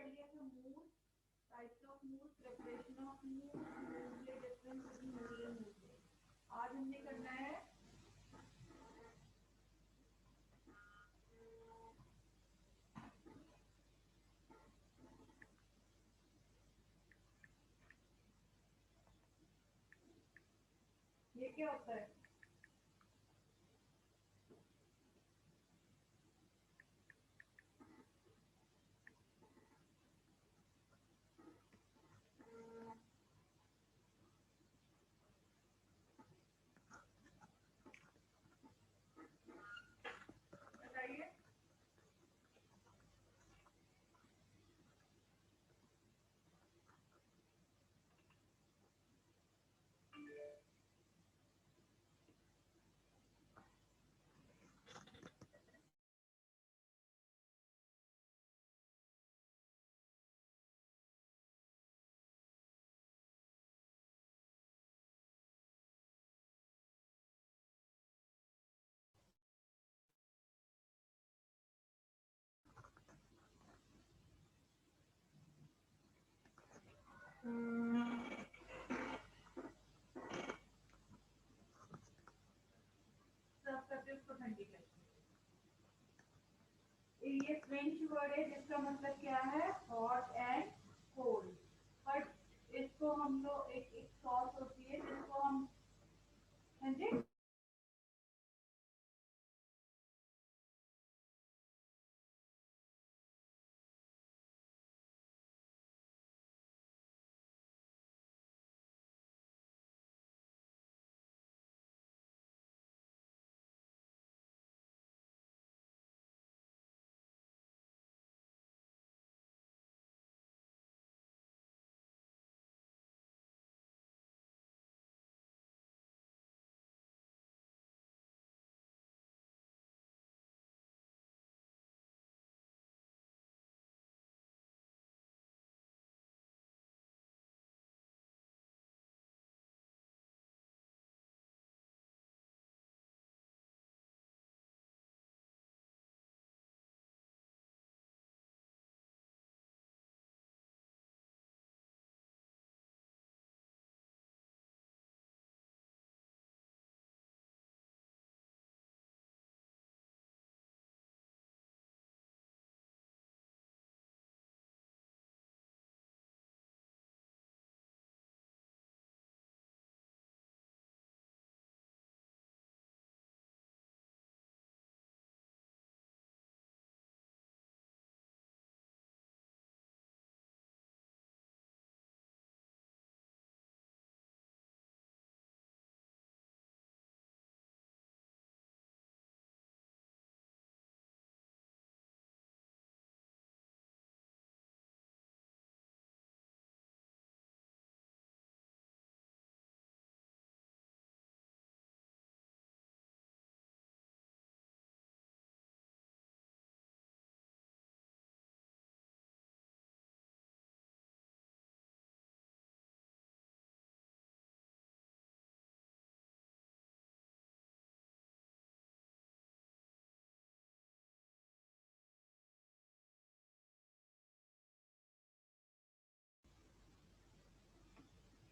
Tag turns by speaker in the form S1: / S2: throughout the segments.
S1: लिया था mood, types of mood, preparation of mood, moodle difference between mood and moodle. आज हमने करना है ये क्या होता है। बताइए। सर्व करके उसको ठंडी करके। ये फ्रेंच वर्ड है जिसका मतलब क्या है, हॉट एंड कोल्ड। बट इसको हम लोग एक एक सॉस होती है जिसको हम, हाँ जी,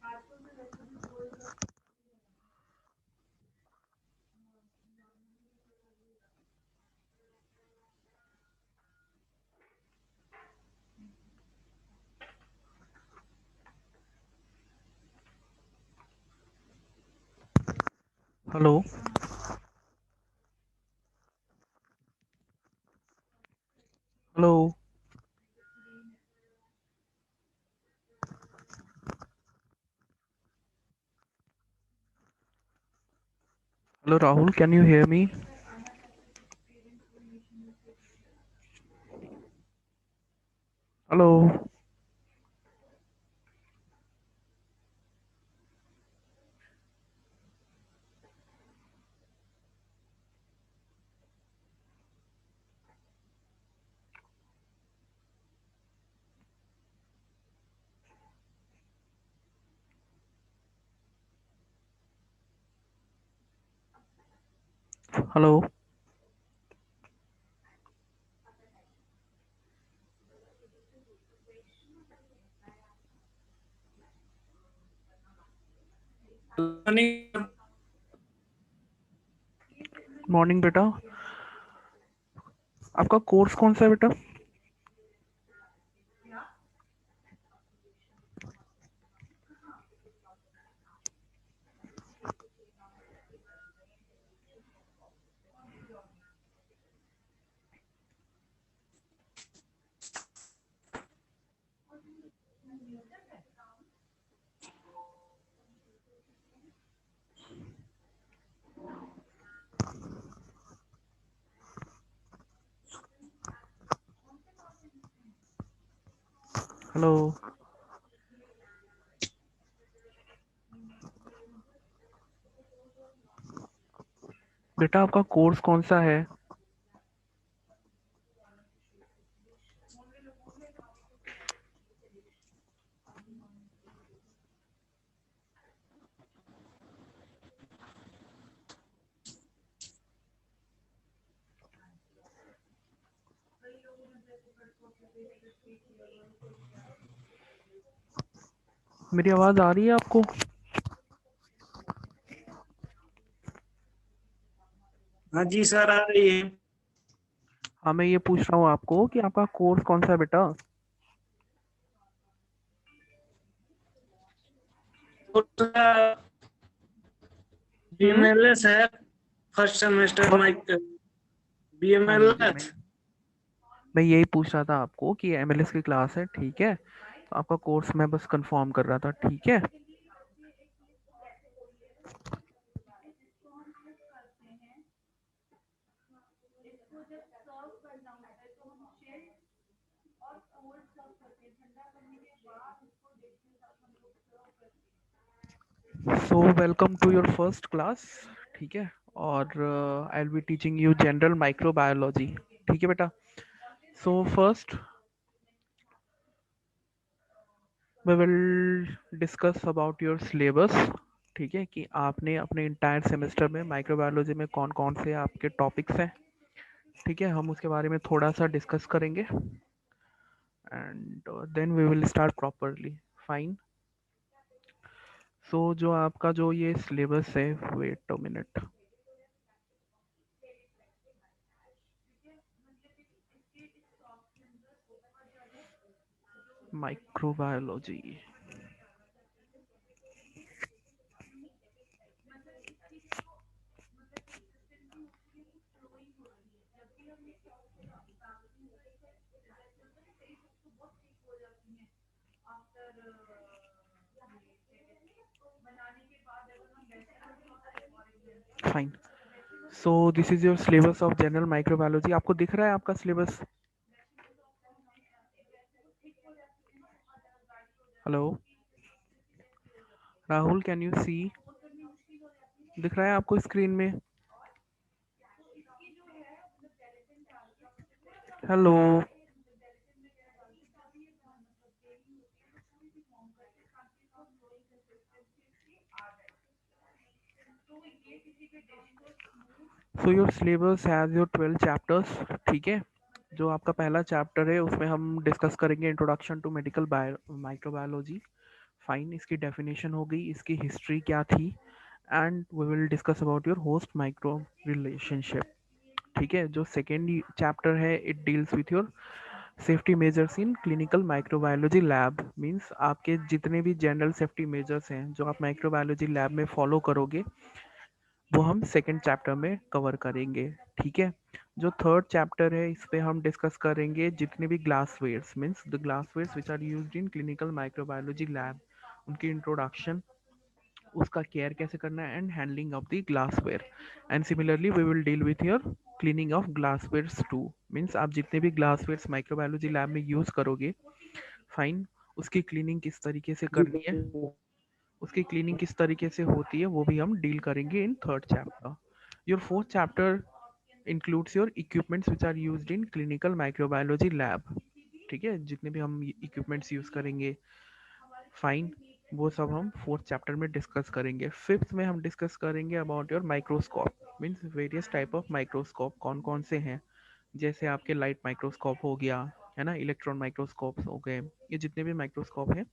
S1: आजकल तो वैसे भी कोई लोग।
S2: Hello. Hello. Hello Rahul, can you hear me? Hello. Hello.
S3: Morning.
S2: Morning बेटा। आपका कोर्स कौन सा है बेटा? हेलो बेटा, आपका कोर्स कौन सा है? मेरी आवाज आ रही है आपको?
S3: हाँ जी सर, आ रही है।
S2: हाँ, मैं ये पूछ रहा हूँ आपको कि आपका कोर्स कौन सा है बेटा? हम्म।
S3: बीएमएलएस है। First semester
S2: first.
S3: माइक
S2: हाँ जी,
S3: बीएमएलएस।
S2: मैं यही पूछ रहा था आपको कि एमएलएस की क्लास है, ठीक है? तो आपका कोर्स मैं बस कंफर्म कर रहा था, ठीक है? So welcome to your first class, ठीक है? और I will be teaching you general microbiology, ठीक है बेटा? So first we will discuss about your syllabus, ठीक है? कि आपने अपने इंटायर सेमेस्टर में माइक्रोबायोलॉजी में कौन कौन से आपके टॉपिक्स हैं, ठीक है? हम उसके बारे में थोड़ा सा डिस्कस करेंगे and then we will start properly. Fine. So जो आपका जो ये सिलेबस है, wait a minute. Microbiology, fine. So this is your syllabus of general microbiology. आपको दिख रहा है आपका syllabus? Hello Rahul, can you see? दिख रहा है आपको स्क्रीन में? Hello. So your syllabus has your 12 chapters, ठीक है? जो आपका पहला चैप्टर है उसमें हम डिस्कस करेंगे introduction to medical microbiology. Fine, इसकी डेफिनेशन हो गई, इसकी हिस्ट्री क्या थी, and we will discuss about your host micro relationship, ठीक है? जो सेकेंड चैप्टर है it deals with your safety measures in clinical microbiology lab. Means आपके जितने भी जनरल सेफ्टी मेजर्स हैं जो आप माइक्रोबायोलॉजी लैब में फॉलो करोगे, वो हम सेकेंड चैप्टर में कवर करेंगे, ठीक है? जो थर्ड चैप्टर है इस पे हम डिस्कस करेंगे जितने भी glasswares, means the glasswares which are used in clinical microbiology lab, उनकी इंट्रोडक्शन, उसका केयर कैसे करना है and handling of the glassware. And similarly we will deal with your cleaning of glasswares too. Means आप जितने भी ग्लासवेयर्स माइक्रोबायोलॉजी लैब में use करोगे, फाइन, उसकी क्लीनिंग किस तरीके से
S3: जी
S2: करनी है, उसकी क्लीनिंग किस तरीके से होती है, वो भी हम डील करेंगे in third chapter. Your fourth chapter includes your equipments which are used in clinical microbiology lab, ठीक है? जितने भी हम इक्विपमेंट्स यूज करेंगे, फाइन, वो सब हम फोर्थ चैप्टर में डिस्कस करेंगे। फिफ्थ में हम डिस्कस करेंगे about your microscope, means various type of microscope कौन कौन से हैं, जैसे आपके लाइट माइक्रोस्कोप हो गया, है ना, इलेक्ट्रॉन माइक्रोस्कोप हो गए, ये जितने भी माइक्रोस्कोप हैं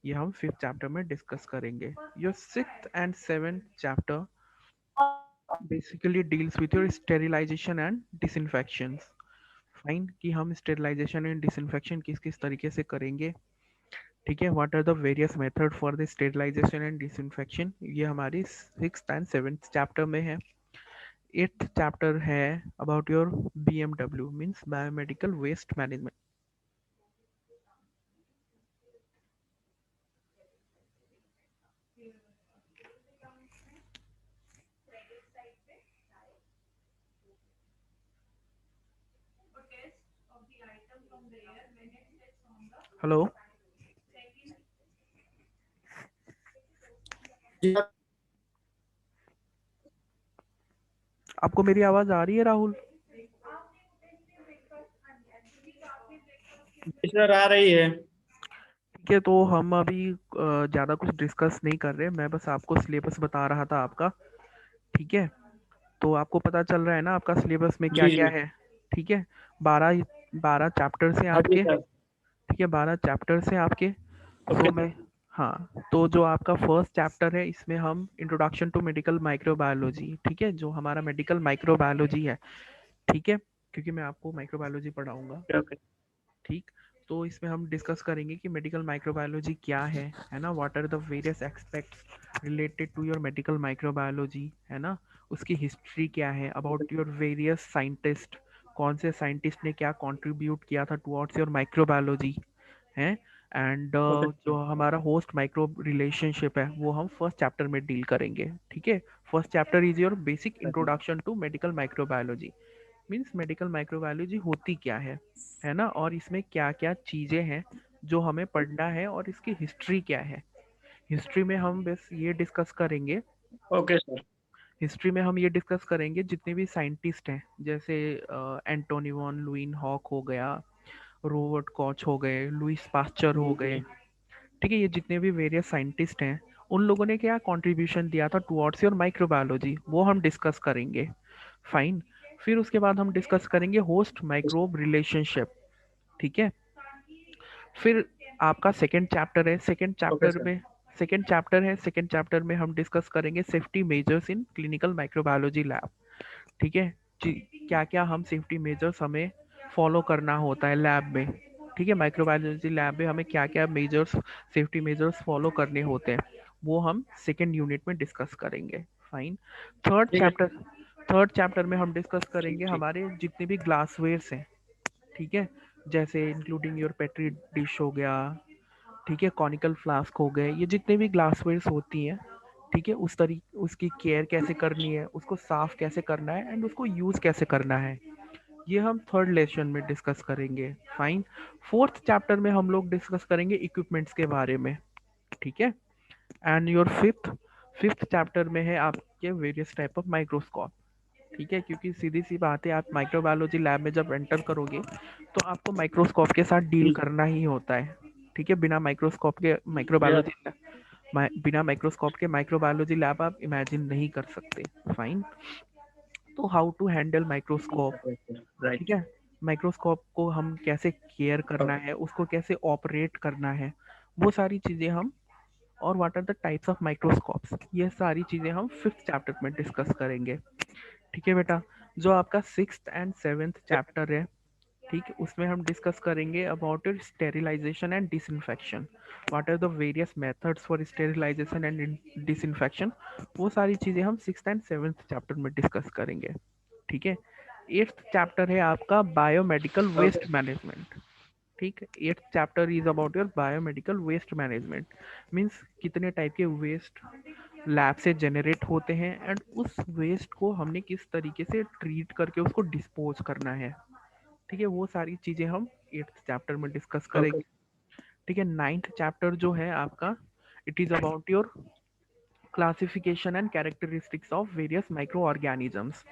S2: ये हम 5th चैप्टर में डिस्कस करेंगे। Your 6th and 7th chapter basically deals with your sterilization and disinfection. Fine, कि हम स्टेरिलाइजेशन एंड डिसइंफेक्शन किस किस तरीके से करेंगे, ठीक है। What are the various method for the sterilization and disinfection, ये हमारी 6th एंड 7th चैप्टर में है। 8th चैप्टर है about your BMW means biomedical waste management. Hello,
S3: जी सर।
S2: आपको मेरी आवाज आ रही है राहुल?
S3: जी सर, आ रही है।
S2: ठीक है, तो हम अभी ज़्यादा कुछ डिस्कस नहीं कर रहे, मैं बस आपको सिलेबस बता रहा था आपका, ठीक है। तो आपको पता चल रहा है ना आपका सिलेबस में क्या
S3: जी
S2: क्या
S3: जी।
S2: है, ठीक है। 12 12 चैप्टर से
S3: हाँ जी
S2: आपके,
S3: सर।
S2: ठीक है, 12 चैप्टर से आपके।
S3: ओके
S2: सो मैं,
S3: सर।
S2: हाँ, तो जो आपका फर्स्ट चैप्टर है इसमें हम इंट्रोडक्शन टू मेडिकल माइक्रोबायोलॉजी, ठीक है, जो हमारा मेडिकल माइक्रोबायोलॉजी है, ठीक है, क्योंकि मैं आपको माइक्रोबायोलॉजी पढ़ाऊंगा,
S3: ओके।
S2: ठीक। तो इसमें हम डिस्कस करेंगे कि मेडिकल माइक्रोबायोलॉजी क्या है ना, what are the various aspects related to your medical microbiology, है ना, उसकी हिस्ट्री क्या है, अबाउट योर वेरियस साइंटिस्ट, कौन से साइंटिस्ट ने क्या कंट्रीब्यूट किया था टुवर्ड्स योर माइक्रोबायोलॉजी, है। एंड
S3: ओके
S2: जो हमारा होस्ट माइक्रोब रिलेशनशिप है वो हम फर्स्ट चैप्टर में डील करेंगे, ठीक है। First chapter is your basic
S3: sir.
S2: Introduction to medical microbiology, means medical microbiology होती क्या है ना, और इसमें क्या क्या चीज़ें हैं जो हमें पढ़ना है और इसकी हिस्ट्री क्या है। हिस्ट्री में हम बस ये डिस्कस करेंगे,
S3: ओके सर।
S2: हिस्ट्री में हम ये डिस्कस करेंगे जितने भी साइंटिस्ट हैं, जैसे एंटोनी वॉन लुइन हॉक हो गया, रोबर्ट कॉच हो गए, लुइस पास्चर हो
S3: जी
S2: गए,
S3: जी।
S2: ठीक है, ये जितने भी वेरियस साइंटिस्ट हैं उन लोगों ने क्या कंट्रीब्यूशन दिया था टुवर्ड्स योर माइक्रोबायोलॉजी, वो हम डिस्कस करेंगे। फाइन, फिर उसके बाद हम डिस्कस करेंगे होस्ट माइक्रोब रिलेशनशिप, ठीक है। फिर आपका सेकंड चैप्टर है, सेकंड
S3: ओके
S2: चैप्टर
S3: सर।
S2: में, सेकंड चैप्टर है, सेकंड चैप्टर में हम डिस्कस करेंगे safety measures in clinical microbiology lab, ठीक है, क्या क्या हम सेफ्टी मेजर्स हमें फॉलो करना होता है लैब में, ठीक है, माइक्रोबायोलॉजी लैब में हमें क्या क्या मेजर्स, सेफ्टी मेजर्स फॉलो करने होते हैं, वो हम सेकेंड यूनिट में डिस्कस करेंगे। फाइन, थर्ड
S3: ठीक है।
S2: चैप्टर, थर्ड चैप्टर में हम डिस्कस
S3: ठीक
S2: करेंगे
S3: ठीक।
S2: हमारे जितने भी ग्लासवेयर्स हैं, ठीक है, जैसे इंक्लूडिंग योर पेट्री डिश हो गया, ठीक है, कॉनिकल फ्लास्क हो गए, ये जितने भी ग्लासवेयर्स होती हैं, ठीक है, उस तरीके उसकी केयर कैसे करनी है, उसको साफ कैसे करना है एंड उसको यूज़ कैसे करना है, ये हम थर्ड लेसन में डिस्कस करेंगे। फाइन, फोर्थ चैप्टर में हम लोग डिस्कस करेंगे इक्विपमेंट्स के बारे में, ठीक है। And your fifth, fifth chapter में है आपके वेरियस टाइप ऑफ माइक्रोस्कोप, ठीक है, क्योंकि सीधी सी बात है, आप माइक्रोबायोलॉजी लैब में जब एंटर करोगे तो आपको माइक्रोस्कोप के साथ डील
S3: जी
S2: करना ही होता है, ठीक है। बिना माइक्रोस्कोप के
S3: यस।
S2: माइक्रोबायोलॉजी, बिना माइक्रोस्कोप के माइक्रोबायोलॉजी लैब आप इमेजिन नहीं कर सकते। फाइन, तो हाउ टू हैंडल माइक्रोस्कोप, ठीक
S3: राइट।
S2: है, माइक्रोस्कोप को हम कैसे केयर करना
S3: ओके।
S2: है, उसको कैसे ऑपरेट करना है, वो सारी चीज़ें हम, और what are the types of microscopes, ये सारी चीज़ें हम फिफ्थ चैप्टर में डिस्कस करेंगे, ठीक है बेटा। जो आपका सिक्स्थ एंड सेवेंथ चैप्टर है, ठीक है, उसमें हम डिस्कस करेंगे about sterilization and disinfection, what are the various methods for sterilization and disinfection, वो सारी चीज़ें हम सिक्स्थ एंड सेवेंथ चैप्टर में डिस्कस करेंगे, ठीक है। एट्थ चैप्टर है आपका बायोमेडिकल
S3: ओके।
S2: वेस्ट मैनेजमेंट, ठीक है, eighth chapter is about your biomedical waste management, means कितने टाइप के वेस्ट लैब से जनरेट होते हैं एंड उस वेस्ट को हमने किस तरीके से ट्रीट करके उसको डिस्पोज करना है, ठीक है, वो सारी चीज़ें हम एट्थ चैप्टर में डिस्कस
S3: ओके।
S2: करेंगे, ठीक है। नाइन्थ चैप्टर जो है आपका, it is about your classification and characteristics of various micro organisms,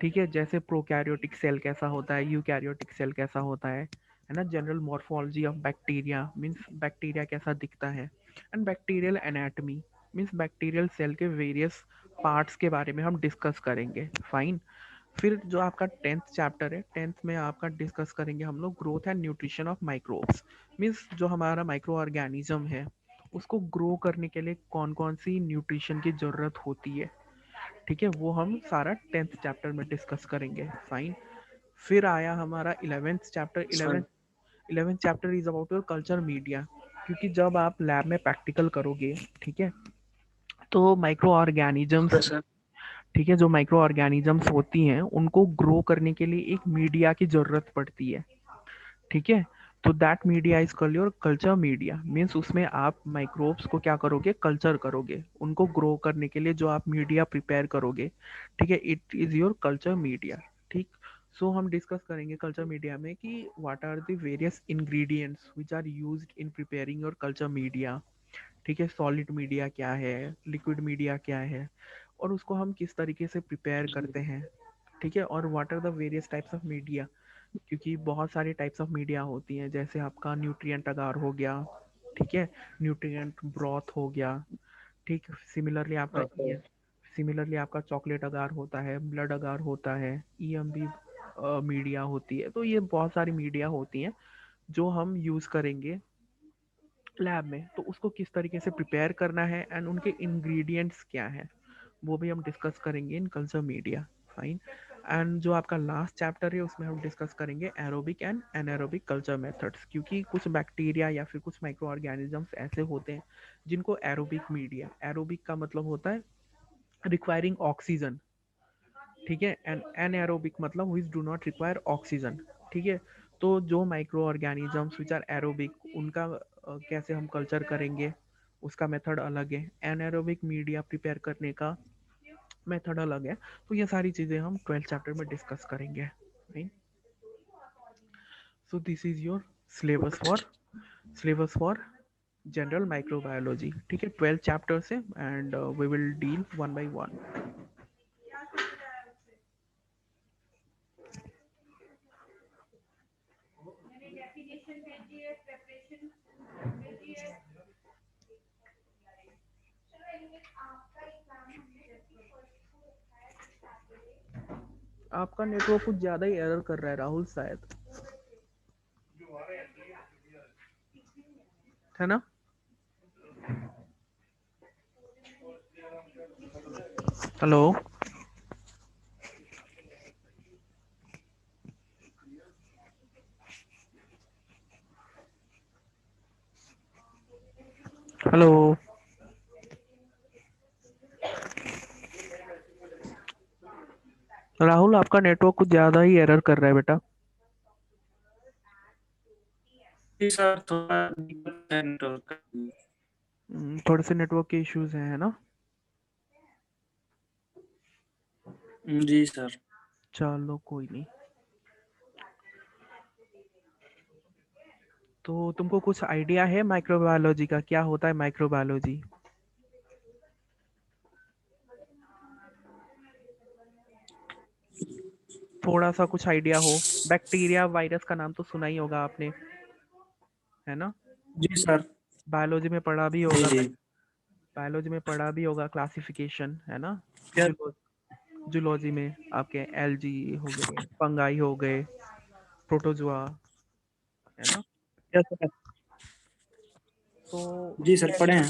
S2: ठीक है, जैसे प्रोकैरियोटिक सेल कैसा होता है, यूकैरियोटिक सेल कैसा होता है ना, general morphology of bacteria means bacteria कैसा दिखता है, and bacterial anatomy means bacterial cell के वेरियस पार्ट्स के बारे में हम डिस्कस करेंगे। फाइन, फिर जो आपका 10th चैप्टर है, 10th में आपका डिस्कस करेंगे हम लोग growth and nutrition of microbes. Means जो हमारा माइक्रो ऑर्गेनिज्म है उसको ग्रो करने के लिए कौन कौन सी न्यूट्रिशन की ज़रूरत होती है, ठीक है, वो हम सारा 10th चैप्टर में डिस्कस करेंगे। फाइन। फिर आया हमारा 11th chapter.
S3: Sir
S2: 11th chapter is about your culture media, क्योंकि जब आप लैब में प्रैक्टिकल करोगे, ठीक है, तो माइक्रो
S3: ओके
S2: ऑर्गेनिजम्स,
S3: सर।
S2: ठीक है, जो माइक्रो ऑर्गेनिजम्स होती हैं उनको ग्रो करने के लिए एक मीडिया की जरूरत पड़ती है, ठीक है। तो that media is called your culture media. Means उसमें आप माइक्रोब्स को क्या करोगे, कल्चर करोगे, उनको ग्रो करने के लिए जो आप मीडिया प्रिपेयर करोगे, ठीक है, it is your culture media. ठीक। सो हम डिस्कस करेंगे कल्चर मीडिया में कि what are the various ingredients which are used in preparing your culture media, ठीक है, सॉलिड मीडिया क्या है, लिक्विड मीडिया क्या है, और उसको हम किस तरीके से प्रिपेयर
S3: जी
S2: करते हैं, ठीक है, और what are the various types of media. क्योंकि बहुत सारी टाइप्स ऑफ मीडिया होती हैं, जैसे आपका न्यूट्रिएंट अगार हो गया, ठीक है, न्यूट्रिएंट ब्रॉथ हो गया, ठीक। सिमिलरली आपका
S3: ओके।
S2: सिमिलरली आपका चॉकलेट अगार होता है, ब्लड अगार होता है, ईएमबी मीडिया होती है। तो ये बहुत सारी मीडिया होती हैं जो हम यूज़ करेंगे लैब में। तो उसको किस तरीके से प्रिपेयर करना है एंड उनके इंग्रेडिएंट्स क्या हैं, वो भी हम डिस्कस करेंगे in culture media. Fine. And जो आपका लास्ट चैप्टर है उसमें हम डिस्कस करेंगे aerobic and anaerobic culture methods, क्योंकि कुछ बैक्टीरिया या फिर कुछ माइक्रो ऑर्गेनिजम्स ऐसे होते हैं जिनको एरोबिक मीडिया, एरोबिक का मतलब होता है रिक्वायरिंग ऑक्सीजन, ठीक है, एंड एनएरोबिक मतलब which do not require oxygen, ठीक है। तो जो micro organisms which are aerobic, उनका कैसे हम कल्चर करेंगे, उसका मेथड अलग है। एनएरोबिक मीडिया प्रिपेयर करने का मेथड अलग है। तो ये सारी चीज़ें हम 12th चैप्टर में डिस्कस करेंगे। So this is your syllabus for general microbiology, ठीक है, 12 चैप्टर से, and we will deal one by one.
S1: मैंने डेफिनेशन भेजी है, प्रेपरेशन भेजी है।
S2: आपका नेटवर्क कुछ ज़्यादा ही एरर कर रहा है राहुल, शायद, है ना। हेलो। हेलो। राहुल, आपका नेटवर्क कुछ ज़्यादा ही एरर कर रहा है बेटा।
S3: जी सर, थोड़ा दिक्कत है नेटवर्क का।
S2: थोड़े से नेटवर्क के इश्यूज हैं, है ना।
S3: जी सर।
S2: चलो कोई नहीं। तो तुमको कुछ आइडिया है माइक्रोबायोलॉजी का, क्या होता है माइक्रोबायोलॉजी? थोड़ा सा कुछ आइडिया हो। बैक्टीरिया वायरस का नाम तो सुना ही होगा आपने, है ना।
S3: जी सर।
S2: बायोलॉजी में पढ़ा भी
S3: जी
S2: होगा,
S3: जी।
S2: बायोलॉजी में पढ़ा भी होगा, क्लासिफिकेशन, है ना।
S3: क्या?
S2: जूलॉजी में आपके एलजी हो गए, फंगाई हो गए, प्रोटोजुआ, है ना।
S3: क्या सर?
S2: तो
S3: जी सर, पढ़े हैं।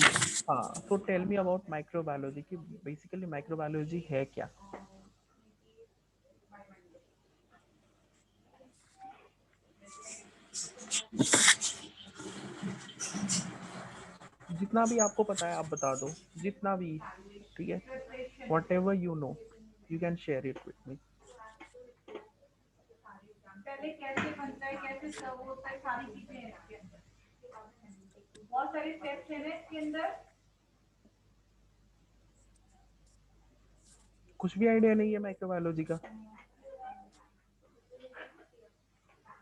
S2: हाँ, तो टेल मी अबाउट माइक्रोबायोलॉजी की बेसिकली माइक्रोबायोलॉजी है क्या। जितना भी आपको पता है आप बता दो, जितना भी, ठीक है, what ever you know you can share it with me.
S1: पहले कैसे बनता है, कैसे सर्व होता है, सारी चीजें हैं इसके अंदर। बहुत सारे स्टेप्स हैं ना इसके अंदर।
S2: कुछ भी आइडिया नहीं है माइक्रोबायोलॉजी का।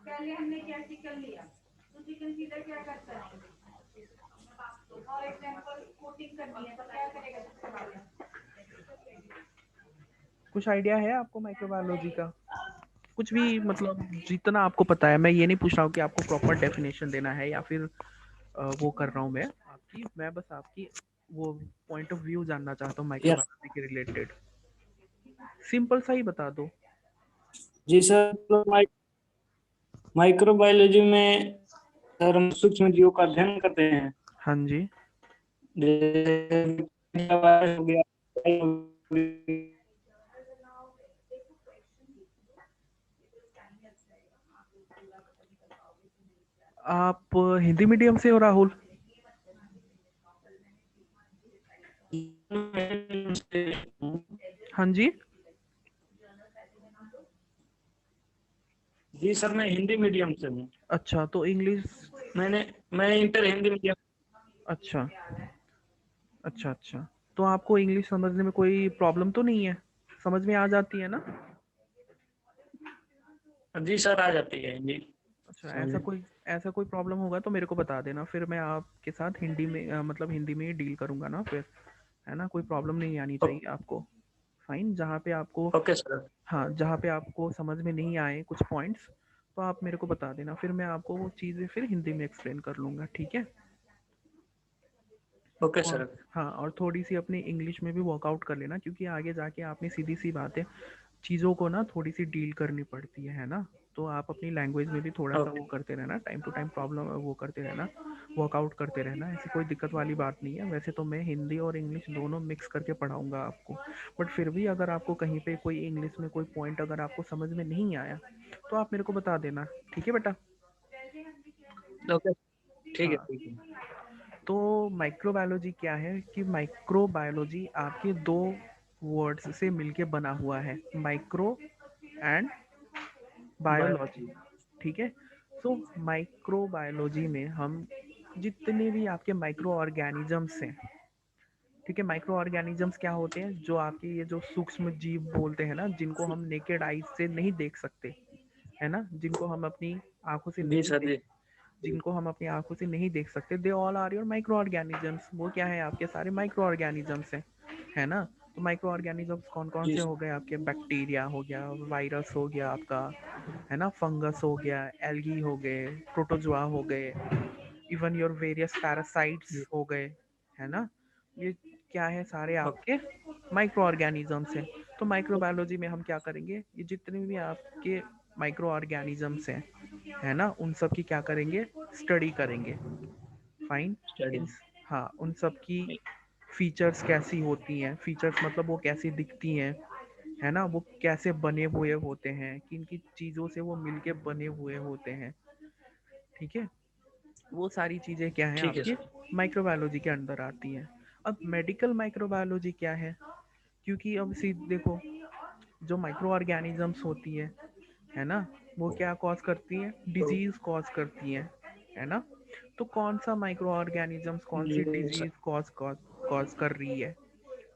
S1: पहले हमने क्या चिकन लिया, तो चिकन सीधा क्या करता है, फॉर एग्जाम्पल कोटिंग करनी है तो क्या करेगा सबसे पहले।
S2: कुछ आइडिया है आपको माइक्रोबायोलॉजी का? कुछ भी, मतलब जितना आपको पता है। मैं ये नहीं पूछ रहा हूँ कि आपको प्रॉपर डेफिनेशन देना है या फिर वो कर रहा हूँ मैं बस आपकी वो पॉइंट ऑफ व्यू जानना चाहता हूँ
S3: यस।
S2: माइक्रोबायोलॉजी के रिलेटेड। सिंपल सा ही बता दो।
S3: जी सर, तो माइक्रोबायोलॉजी में सर हम सूक्ष्म जीवों का अध्ययन करते हैं।
S2: हाँ जी।
S3: जैसे वायरस हो गया,
S2: आप हिंदी मीडियम से हो राहुल? हाँ जी।
S3: जी सर, मैं हिंदी मीडियम से हूँ।
S2: अच्छा, तो इंग्लिश।
S3: मैं इंटर हिंदी मीडियम।
S2: अच्छा अच्छा अच्छा। तो आपको इंग्लिश समझने में कोई प्रॉब्लम तो नहीं है? समझ में आ जाती है ना?
S3: जी सर, आ जाती है हिंदी
S2: अच्छा,
S3: समझ में।
S2: ऐसा कोई प्रॉब्लम होगा तो मेरे को बता देना, फिर मैं आपके साथ हिंदी में मतलब हिंदी में ही डील करूंगा ना फिर, है ना? कोई प्रॉब्लम नहीं आनी
S3: ओ-
S2: चाहिए आपको। फाइन, जहाँ पे आपको,
S3: ओके सर।
S2: हाँ, जहाँ पे आपको समझ में नहीं आए कुछ पॉइंट्स, तो आप मेरे को बता देना, फिर मैं आपको वो चीज़ें फिर हिंदी में एक्सप्लेन कर लूँगा, ठीक है?
S3: ओके
S2: और
S3: सर।
S2: हाँ, और थोड़ी सी अपनी इंग्लिश में भी वर्कआउट कर लेना, क्योंकि आगे जाके आपने सीधी सी बात है, चीज़ों को ना थोड़ी सी डील करनी पड़ती है ना? तो आप अपनी लैंग्वेज में भी थोड़ा सा
S3: ओके।
S2: वो करते रहना, टाइम टू टाइम प्रॉब्लम वो करते रहना, वर्कआउट करते रहना, ऐसी कोई दिक्कत वाली बात नहीं है। वैसे तो मैं हिंदी और इंग्लिश दोनों मिक्स करके पढ़ाऊंगा आपको, बट फिर भी अगर आपको कहीं पे कोई इंग्लिश में कोई पॉइंट अगर आपको समझ में नहीं आया, तो आप मेरे को बता देना, ठीक है बेटा?
S3: ओके, ठीक है
S2: हाँ।
S3: ठीक है।
S2: तो माइक्रोबायोलॉजी क्या है कि माइक्रोबायोलॉजी आपके दो वर्ड्स से मिलके बना हुआ है, माइक्रो एंड बायोलॉजी,
S3: बायोलॉजी।
S2: ठीक है? सो माइक्रोबायोलॉजी में हम जितने भी आपके माइक्रो ऑर्गेनिजम्स हैं, ठीक है? माइक्रो ऑर्गेनिजम्स क्या होते हैं? जो आपके ये जो सूक्ष्म जीव बोलते हैं ना, जिनको हम नेकेड आईज से नहीं देख सकते, है ना? जिनको हम अपनी आंखों से
S3: जी
S2: नहीं
S3: सर
S2: देख
S3: जी।
S2: जिनको हम अपनी आंखों से नहीं देख सकते, they all are your micro organisms. वो क्या है? आपके सारे माइक्रो ऑर्गेनिजम्स हैं, है ना? तो माइक्रो ऑर्गेनिजम्स कौन कौन
S3: जी
S2: से हो गए? आपके बैक्टीरिया हो गया, वायरस हो गया आपका, है ना? फंगस हो गया, एल्गी हो गए, प्रोटोजोआ हो गए, इवन योर वेरियस पैरासाइट्स
S3: जी।
S2: हो गए, है ना? ये क्या है? सारे
S3: ओके।
S2: आपके माइक्रो ऑर्गेनिजम्स हैं। तो माइक्रोबायोलॉजी में हम क्या करेंगे? ये जितने भी आपके माइक्रो ऑर्गेनिजम्स हैं, है ना, उन सब की क्या करेंगे? स्टडी करेंगे। फाइन।
S3: स्टडी।
S2: इन हाँ, उन सब की फीचर्स कैसी होती हैं, फीचर्स मतलब वो कैसी दिखती हैं, है ना? वो कैसे बने हुए होते हैं, किन किन चीज़ों से वो मिलके बने हुए होते हैं, ठीक है? वो सारी चीज़ें क्या हैं?
S3: ठीक है
S2: आपकी
S3: सर।
S2: माइक्रोबायोलॉजी के अंदर आती हैं। अब मेडिकल माइक्रोबायोलॉजी क्या है? क्योंकि अब सी देखो, जो माइक्रो ऑर्गेनिजम्स होती है ना, वो क्या कॉज करती हैं?
S3: तो
S2: डिजीज कॉज करती हैं, है ना? तो कौन सा माइक्रो ऑर्गेनिजम्स कौन सी
S3: जी sir.
S2: Disease cause cause cause कर रही है,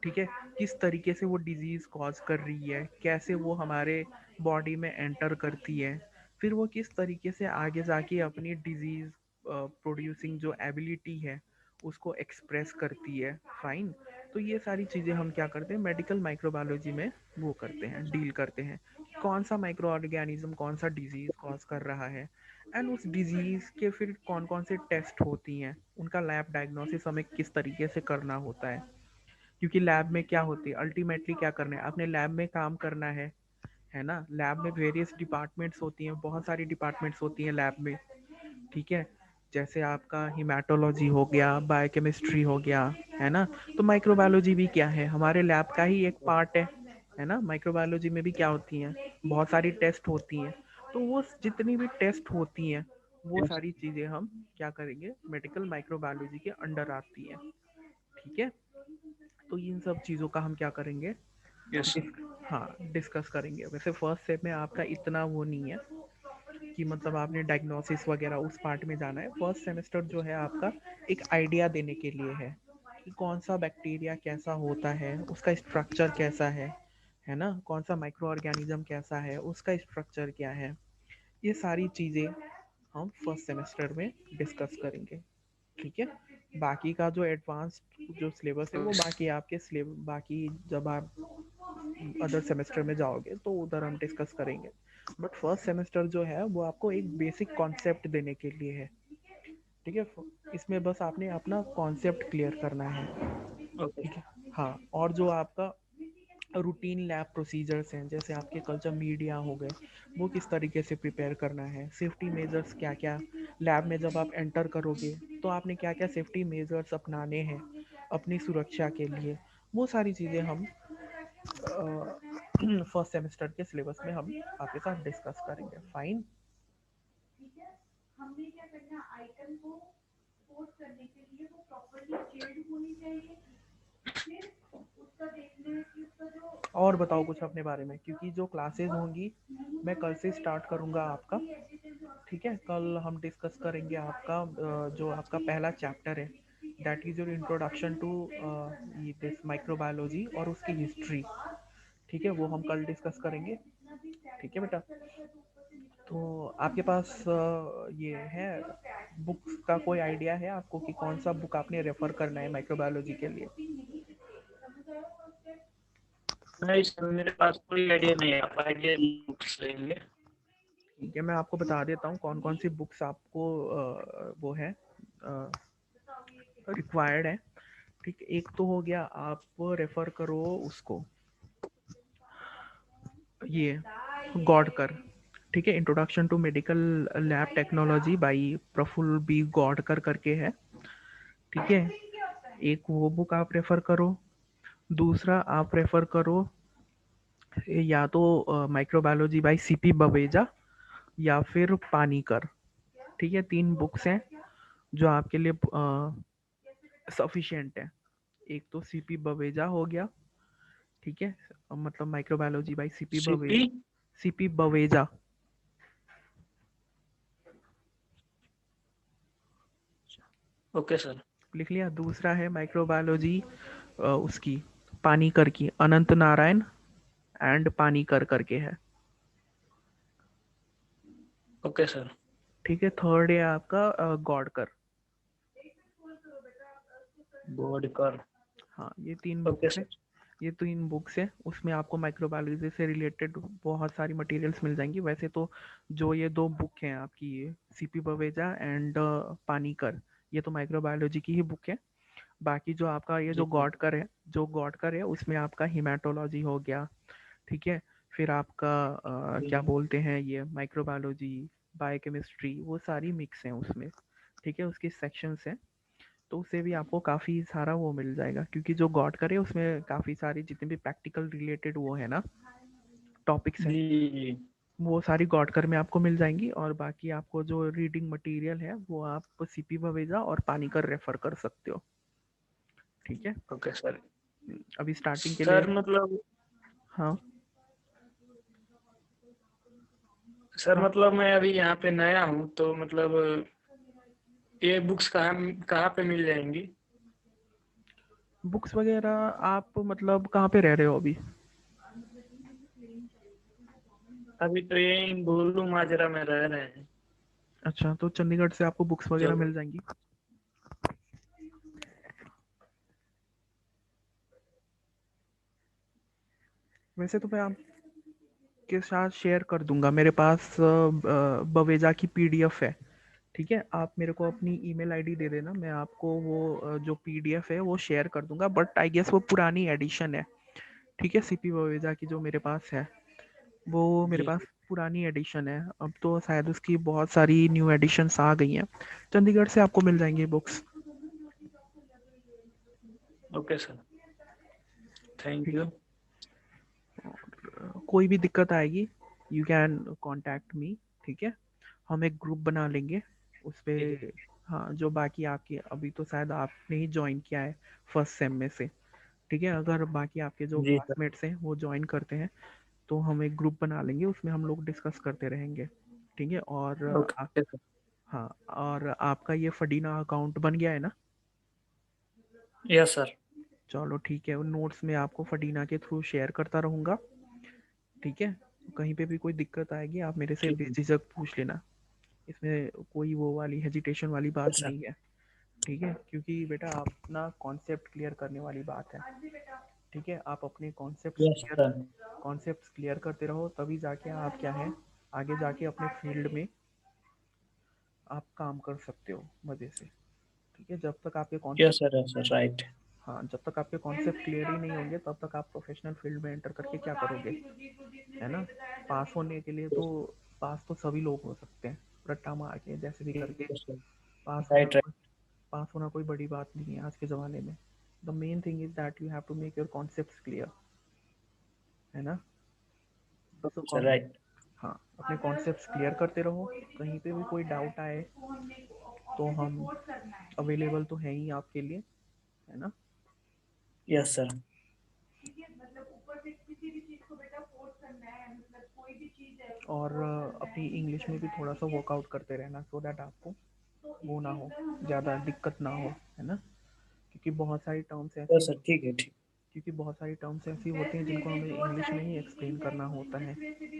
S2: ठीक है? किस तरीके से वो डिजीज कॉज कर रही है, कैसे वो हमारे बॉडी में एंटर करती है, फिर वो किस तरीके से आगे जाके अपनी डिजीज प्रोड्यूसिंग जो एबिलिटी है उसको एक्सप्रेस करती है। फाइन। तो ये सारी चीज़ें हम क्या करते हैं? मेडिकल माइक्रोबायोलॉजी में वो करते हैं, डील करते हैं। कौन सा माइक्रो ऑर्गेनिज्म कौन सा डिजीज कॉज कर रहा है, एंड उस डिजीज के फिर कौन कौन से टेस्ट होती हैं, उनका लैब डायग्नोसिस हमें किस तरीके से करना होता है। क्योंकि लैब में क्या होती है? अल्टीमेटली क्या करना है? अपने लैब में काम करना है ना? लैब में वेरियस डिपार्टमेंट्स होती हैं, बहुत सारी डिपार्टमेंट्स होती हैं लैब में, ठीक है? जैसे आपका हिमाटोलॉजी हो गया, बायोकेमिस्ट्री हो गया, है ना? तो माइक्रोबायोलॉजी भी क्या है? हमारे लैब का ही एक पार्ट है ना? माइक्रोबायोलॉजी में भी क्या होती हैं? बहुत सारी टेस्ट होती हैं। तो वो जितनी भी टेस्ट होती हैं, वो
S3: यस।
S2: सारी चीज़ें हम क्या करेंगे? मेडिकल माइक्रोबायोलॉजी के अंडर आती हैं, ठीक है? तो इन सब चीज़ों का हम क्या करेंगे?
S3: Yes sir.
S2: डिस्क हाँ, डिस्कस करेंगे। वैसे फर्स्ट स्टेप में आपका इतना वो नहीं है कि मतलब आपने डायग्नोसिस वगैरह उस पार्ट में जाना है। फर्स्ट सेमेस्टर जो है आपका एक आइडिया देने के लिए है कि कौन सा बैक्टीरिया कैसा होता है, उसका स्ट्रक्चर कैसा है ना? कौन सा माइक्रो ऑर्गेनिज्म कैसा है, उसका स्ट्रक्चर क्या है। ये सारी चीज़ें हम फर्स्ट सेमेस्टर में डिस्कस करेंगे, ठीक है? बाकी का जो एडवांस जो सिलेबस है वो बाकी आपके सिलेबस बाकी जब आप अदर सेमेस्टर में जाओगे तो उधर हम डिस्कस करेंगे। बट फर्स्ट सेमेस्टर जो है वो आपको एक बेसिक कॉन्सेप्ट देने के लिए है, ठीक है? इसमें बस आपने अपना कॉन्सेप्ट क्लियर करना है,
S3: ओके।
S2: ठीक है? हाँ, और जो आपका रूटीन लैब प्रोसीजर्स हैं, जैसे आपके कल्चर मीडिया हो गए, वो किस तरीके से प्रिपेयर करना है, सेफ्टी मेजर्स क्या क्या, लैब में जब आप एंटर करोगे तो आपने क्या क्या सेफ्टी मेजर्स अपनाने हैं अपनी सुरक्षा के लिए, वो सारी चीज़ें हम फर्स्ट सेमेस्टर के सिलेबस में हम आपके साथ डिस्कस करेंगे। फाइन।
S1: ठीक है, हमने क्या करना, आइटम को पोस्ट करने के लिए वो प्रॉपर्ली शेयर्ड होनी चाहिए। फिर उसका देखना है कि उसका जो
S2: और बताओ कुछ अपने बारे में, क्योंकि जो क्लासेस होंगी मैं कल से स्टार्ट करूँगा आपका। ठीक है, कल हम डिस्कस करेंगे आपका जो आपका पहला चैप्टर है, that is your introduction to this microbiology और उसकी हिस्ट्री। ठीक है, वो हम कल डिस्कस करेंगे। ठीक है बेटा, तो आपके पास ये है बुक्स का कोई आइडिया है आपको कि कौन सा बुक आपने रेफर करना है माइक्रोबायोलॉजी के लिए?
S3: नहीं सर, मेरे पास कोई आइडिया नहीं है, आप आइडिया लेंगे।
S2: ठीक है, मैं आपको बता देता हूँ कौन कौन सी बुक्स आपको वो है रिक्वायर्ड है। ठीक, एक तो हो गया, आप रेफर करो उसको, ये गॉडकर। ठीक है, introduction to medical lab technology by Praful B Godkar करके है। ठीक है, एक वो बुक आप रेफर करो। दूसरा आप रेफर करो या तो माइक्रोबायोलॉजी बाई सीपी बवेजा या फिर पानीकर। ठीक है, 3 बुक्स हैं जो आपके लिए सफिशिएंट है। एक तो सीपी बवेजा हो गया, ठीक है, मतलब microbiology by CP
S3: CP.
S2: Baweja, CP Baweja.
S3: Okay sir.
S2: लिख लिया। दूसरा है माइक्रोबायोलॉजी उसकी पानीकर की, अनंत नारायण एंड पानीकर करके है।
S3: Okay sir.
S2: ठीक है, थर्ड है आपका गॉडकर।
S3: बोर्ड कर।
S2: हाँ, ये 3
S3: ओके
S2: बुक्स हैं।
S3: सर।
S2: ये 3 बुक्स हैं, उसमें आपको माइक्रोबायोलॉजी से रिलेटेड बहुत सारी मटेरियल्स मिल जाएंगी। वैसे तो जो ये 2 बुक हैं आपकी, ये सीपी बवेजा एंड पानीकर, ये तो माइक्रोबायोलॉजी की ही बुक है। बाकी जो आपका ये
S3: जी
S2: जो
S3: सर।
S2: गॉडकर है उसमें आपका हिमेटोलॉजी हो गया। ठीक है, फिर आपका
S3: जी।
S2: क्या बोलते हैं, ये माइक्रोबायोलॉजी, बायोकेमिस्ट्री, वो सारी मिक्स हैं उसमें। ठीक है, उसके सेक्शंस हैं, तो उससे भी आपको काफ़ी सारा वो मिल जाएगा, क्योंकि जो गॉडकर है उसमें काफ़ी सारी जितने भी प्रैक्टिकल रिलेटेड वो है ना टॉपिक्स है,
S3: जी।
S2: वो सारी गॉडकर में आपको मिल जाएंगी। और बाकी आपको जो रीडिंग मटेरियल है वो आप सीपी बवेजा और पानीकर रेफर कर सकते हो। ठीक है,
S3: ओके सर।
S2: अभी स्टार्टिंग के लिए।
S3: सर मतलब
S2: हाँ
S3: सर
S2: हाँ,
S3: मतलब मैं अभी यहाँ पे नया हूँ, तो मतलब ये बुक्स कहाँ कहाँ पे मिल जाएंगी?
S2: बुक्स वगैरह आप मतलब कहाँ पे रह रहे हो अभी?
S3: अभी तो यही गोलू माजरा में रह रहे हैं।
S2: अच्छा, तो चंडीगढ़ से आपको बुक्स
S3: जो
S2: वगैरह मिल जाएंगी। वैसे तो मैं आपके साथ शेयर कर दूंगा, मेरे पास बवेजा की पीडीएफ है। ठीक है, आप मेरे को अपनी ईमेल आईडी दे देना, मैं आपको वो जो पीडीएफ है वो शेयर कर दूंगा, बट आई गेस वो पुरानी एडिशन है। ठीक है, सीपी बवेजा की जो मेरे पास है वो मेरे
S3: जी
S2: पास
S3: जी।
S2: पुरानी एडिशन है। अब तो शायद उसकी बहुत सारी न्यू एडिशंस आ गई हैं। चंडीगढ़ से आपको मिल जाएंगी बुक्स।
S3: ओके सर, थैंक
S2: ठीक
S3: यू।
S2: है, कोई भी दिक्कत आएगी यू कैन कांटेक्ट मी। ठीक है, हम एक ग्रुप बना लेंगे उस पे।
S3: जी
S2: हाँ, जो बाकी आपके अभी तो शायद आपने ही ज्वाइन किया है फर्स्ट सेम में से। ठीक है, अगर बाकी आपके जो
S3: जी सर।
S2: क्लासमेट्स हैं वो ज्वाइन करते हैं तो हम एक ग्रुप बना लेंगे, उसमें हम लोग डिस्कस करते रहेंगे। ठीक है, और
S3: ओके सर।
S2: हाँ, और आपका ये फडीना अकाउंट बन गया है ना?
S3: Yes sir.
S2: चलो ठीक है, उन नोट्स में आपको फडीना के थ्रू शेयर करता रहूँगा। ठीक है, कहीं पे भी कोई दिक्कत आएगी आप मेरे से
S3: ठीक है।
S2: बेझिझक पूछ लेना, इसमें कोई वो वाली हेजिटेशन वाली बात
S3: सर।
S2: नहीं है। ठीक है, क्योंकि बेटा अपना कॉन्सेप्ट क्लियर करने वाली बात है। ठीक है, आप अपने
S3: यस सर।
S2: कॉन्सेप्ट्स क्लियर करते रहो, तभी जाके आप क्या है आगे जाके अपने फील्ड में आप काम कर सकते हो मज़े से। ठीक है, जब तक आपके
S3: yes
S2: concept
S3: sir, yes sir, right.
S2: हाँ, जब तक आपके कॉन्सेप्ट क्लियर ही नहीं होंगे तब तक आप प्रोफेशनल फील्ड में एंटर करके क्या करोगे, है ना। पास होने के लिए तो पास तो सभी लोग हो सकते हैं, रट्टा मार के जैसे भी करके पास होना
S3: राइट राइट।
S2: कोई पास होना कोई बड़ी बात नहीं है आज के ज़माने में। The main thing is that you have to make your concepts clear, है ना। तो
S3: राइट।
S2: हाँ, अपने कॉन्सेप्ट्स क्लियर करते रहो, कहीं पे भी कोई डाउट आए तो हम अवेलेबल तो हैं ही आपके लिए, है ना।
S3: Yes sir.
S1: ठीक है, मतलब ऊपर से किसी भी चीज को बेटा फोर्स करना है, मतलब कोई भी चीज है
S2: और अपनी इंग्लिश में भी थोड़ा सा वर्कआउट करते रहना सो दैट आपको वो ना हो, ज़्यादा दिक्कत ना हो, है ना। क्योंकि बहुत सारी टर्म्स ऐसी
S3: यस सर, ठीक है ठीक।
S2: क्योंकि बहुत सारी टर्म्स ऐसी होती हैं जिनको हमें इंग्लिश में ही एक्सप्लेन करना होता है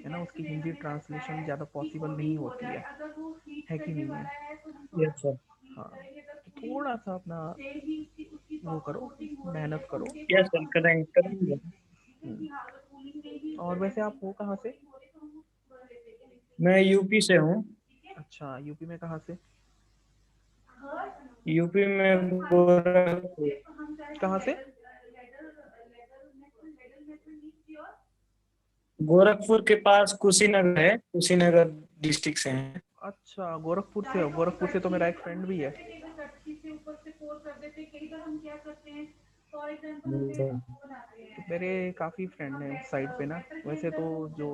S2: ना। उसकी हिंदी ट्रांसलेशन ज़्यादा पॉसिबल नहीं होती है कि नहीं है।
S3: Yes sir.
S2: हाँ, तो थोड़ा सा अपना वो करो, मेहनत करो।
S3: यस सर, करेंगे।
S2: और वैसे आप हो कहाँ से?
S3: मैं यूपी से हूँ।
S2: अच्छा, यूपी में कहाँ से?
S3: यूपी में गोरखपुर।
S2: कहाँ से?
S3: गोरखपुर के पास कुशीनगर है, कुशीनगर डिस्ट्रिक्ट से है।
S2: अच्छा, गोरखपुर से हो। गोरखपुर से तो मेरा एक फ्रेंड भी है। तो मेरे काफ़ी फ्रेंड हैं उस साइड पे ना। वैसे तो जो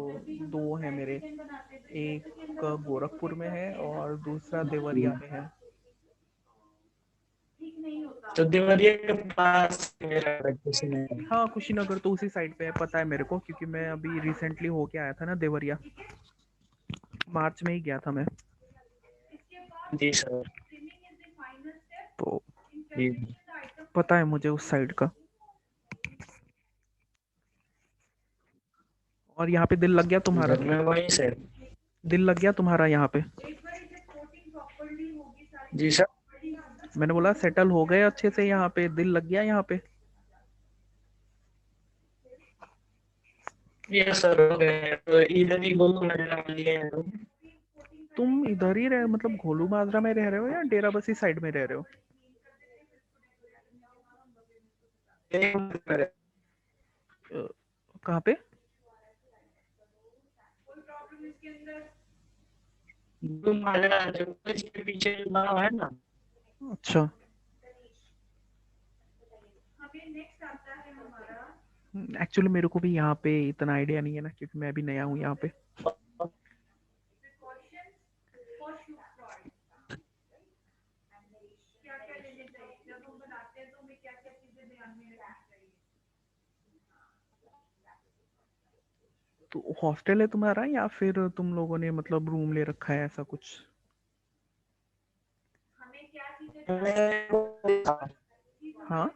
S2: दो हैं मेरे, एक गोरखपुर में है और दूसरा देवरिया में है।
S3: तो देवरिया के पास मेरा कुशीनगर।
S2: हाँ, कुशीनगर तो उसी साइड पे है, पता है मेरे को, क्योंकि मैं अभी रिसेंटली होके आया था ना देवरिया, मार्च में ही गया था मैं।
S3: जी सर।
S2: तो
S3: जी
S2: पता है मुझे उस साइड का। और यहाँ पे दिल लग गया तुम्हारा?
S3: सर, मैं वहीं से।
S2: दिल लग गया तुम्हारा यहाँ पे?
S3: जी सर।
S2: मैंने बोला सेटल हो गए अच्छे से यहाँ पे, दिल लग गया यहाँ पे?
S3: ये सर हो गए, तो इधर ही गोलू नजर में लिए हैं लोग।
S2: तुम इधर ही रहे, मतलब घोलू माजरा में रह रहे हो या डेरा बसी साइड में रह रहे हो? अ, कहाँ पे?
S3: तुम माजरा जो इसके पीछे जो गाँव है ना।
S2: अच्छा, एक्चुअली मेरे को भी यहाँ पे इतना आइडिया नहीं है ना, क्योंकि मैं भी नया हूँ यहाँ पे। तो हॉस्टल है तुम्हारा या फिर तुम लोगों ने मतलब रूम ले रखा है, ऐसा कुछ? हाँ,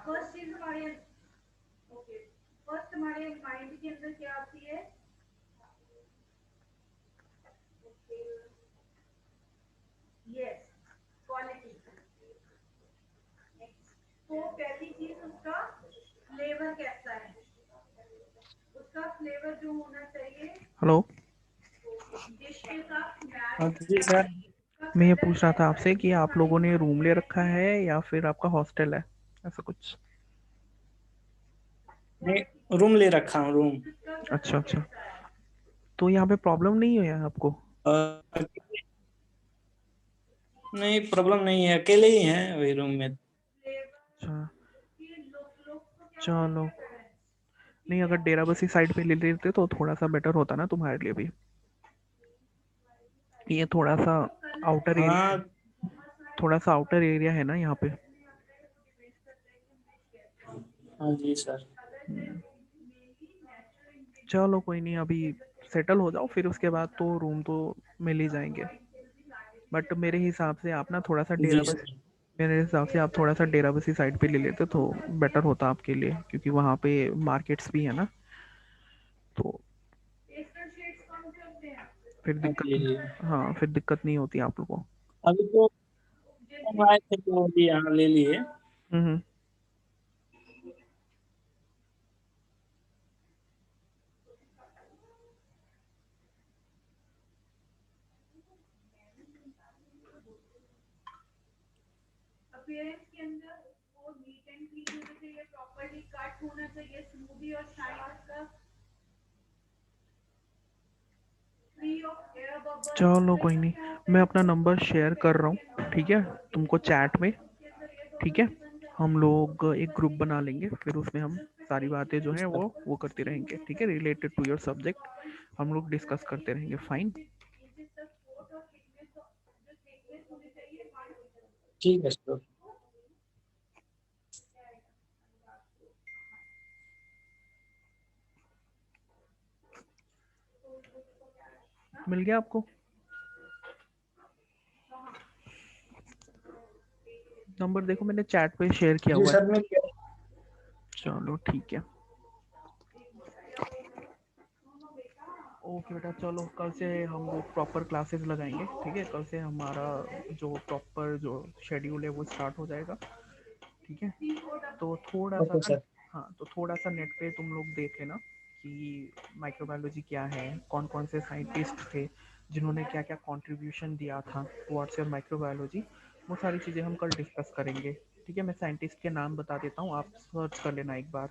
S1: फर्स्ट चीज हमारे फर्स्ट हमारे माइंड के अंदर क्या आती है? Yes, quality. तो पहली चीज उसका फ्लेवर कैसा है, उसका फ्लेवर जो होना चाहिए
S2: हेलो।
S1: डिश के साथ
S3: हाँ
S1: मैच
S3: जी सर।
S2: मैं ये पूछ रहा था आपसे कि आप लोगों ने रूम ले रखा है या फिर आपका हॉस्टल है, ऐसा कुछ?
S3: मैं रूम ले रखा हूँ, रूम।
S2: अच्छा अच्छा, तो यहाँ पे प्रॉब्लम नहीं है आपको?
S3: और नहीं, प्रॉब्लम नहीं है, अकेले ही हैं वही रूम में।
S2: अच्छा, चलो। नहीं, अगर डेरा बसी साइड पे ले लेते तो थोड़ा सा बेटर होता ना तुम्हारे लिए भी। ये थोड़ा सा आउटर एरिया,
S3: हाँ।
S2: थोड़ा सा आउटर एरिया है ना यहाँ पे।
S3: हाँ जी सर।
S2: चलो कोई नहीं, अभी सेटल हो जाओ, फिर उसके बाद तो रूम तो मिल ही जाएंगे। बट मेरे हिसाब से आप ना थोड़ा सा डेरा
S3: जी
S2: बसी
S3: सर।
S2: मेरे हिसाब से आप थोड़ा सा डेरा बसी साइड पे ले लेते तो बेटर होता आपके लिए, क्योंकि वहाँ पे मार्केट्स भी है ना, तो फिर
S3: हाँ जी जी।
S2: दिक्कत, हाँ फिर दिक्कत नहीं होती आप लोगों को।
S3: अभी तो हम आए थे तो अभी यहाँ ले लिए।
S2: हम्म।
S1: प्रॉपर्ली कट होना चाहिए, स्मूदी और शाइन इसका, फ्री ऑफ एयर बबल।
S2: चलो कोई नहीं, मैं अपना नंबर शेयर कर रहा हूँ, ठीक है, तुमको चैट में, ठीक है। हम लोग एक ग्रुप बना लेंगे, फिर उसमें हम सारी बातें जो हैं वो करते रहेंगे, ठीक है, रिलेटेड टू योर सब्जेक्ट हम लोग डिस्कस करते रहेंगे। फाइन,
S3: ठीक है सर।
S2: मिल गया आपको नंबर? देखो मैंने चैट पे शेयर किया
S3: जी
S2: हुआ है।
S3: सर, मैं
S2: चलो ठीक है, ओके बेटा, चलो कल से हम लोग प्रॉपर क्लासेस लगाएंगे, ठीक है। कल से हमारा जो प्रॉपर जो शेड्यूल है वो स्टार्ट हो जाएगा, ठीक है। तो थोड़ा सा
S3: ओके
S2: ना,
S3: सर।
S2: हाँ, तो थोड़ा सा नेट पे तुम लोग देख लेना कि माइक्रोबायोलॉजी क्या है, कौन कौन से साइंटिस्ट थे जिन्होंने क्या क्या कंट्रीब्यूशन दिया था टुवर्ड्स योर माइक्रोबायोलॉजी, वो सारी चीज़ें हम कल डिस्कस करेंगे, ठीक है। मैं साइंटिस्ट के नाम बता देता हूँ, आप सर्च कर लेना एक बार,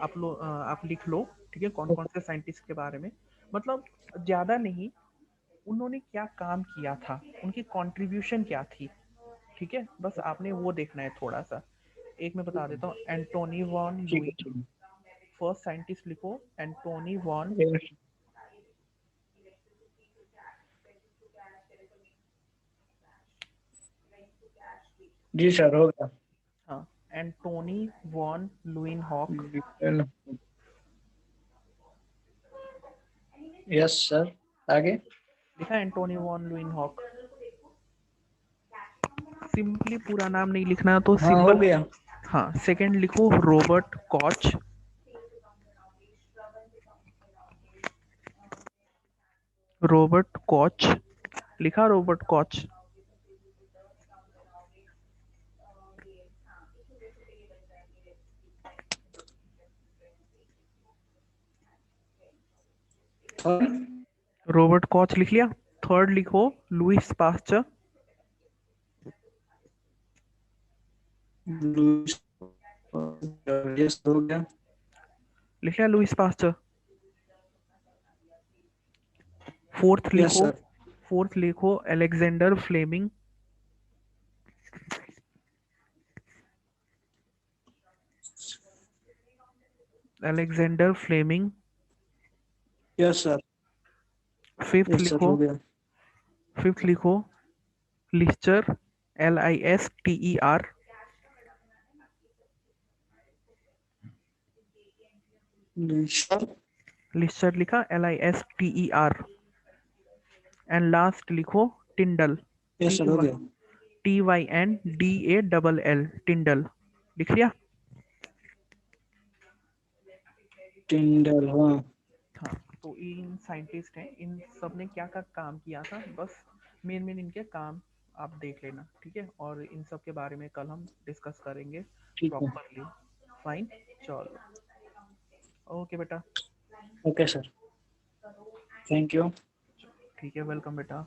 S2: आप लिख लो, ठीक है, कौन कौन से साइंटिस्ट के बारे में, मतलब ज़्यादा नहीं, उन्होंने क्या काम किया था, उनकी कंट्रीब्यूशन क्या थी, ठीक है, बस आपने वो देखना है थोड़ा सा। एक मैं बता देता हूँ, एंटोनी वॉन
S3: ठीक है,
S2: लुई,
S3: ठीक
S2: फर्स्ट साइंटिस्ट लिखो एंटोनी वॉन,
S3: है। जी सर, हो गया।
S2: हाँ, Antonie van Leeuwenhoek,
S3: yes sir, आगे।
S2: लिखा Antonie van Leeuwenhoek, simply पूरा नाम नहीं लिखना तो
S3: हाँ, हो
S2: सिंपल।
S3: गया।
S2: हाँ, सेकंड लिखो रॉबर्ट कॉच, रॉबर्ट कॉच, लिखा रॉबर्ट कॉच। रॉबर्ट कॉच लिख लिया। थर्ड लिखो लुइस पास्चर,
S3: यस, हो गया।
S2: लिख लिया लुइस पास्चर। फोर्थ
S3: यस
S2: लिखो,
S3: सर।
S2: फोर्थ लिखो Alexander Fleming, Alexander Fleming.
S3: Yes sir.
S2: Fifth
S3: yes sir,
S2: लिखो,
S3: हो गया।
S2: फिफ्थ लिखो लिस्टर, LISTER,
S3: सर।
S2: लिस्टर लिखा LISTER। एंड लास्ट लिखो टिंडल,
S3: यस
S2: टी
S3: सर, हो गया।
S2: TYNDALL, टिंडल, लिख लिया।
S3: टिंडल, हाँ।
S2: हाँ, तो इन साइंटिस्ट हैं, इन सब ने क्या क्या काम किया था, बस मेन मेन इनके काम आप देख लेना, ठीक है, और इन सब के बारे में कल हम डिस्कस करेंगे
S3: ठीक है।
S2: प्रॉपरली। फाइन, चलो, ओके बेटा,
S3: ओके सर, थैंक यू।
S2: ठीक है, वेलकम बेटा।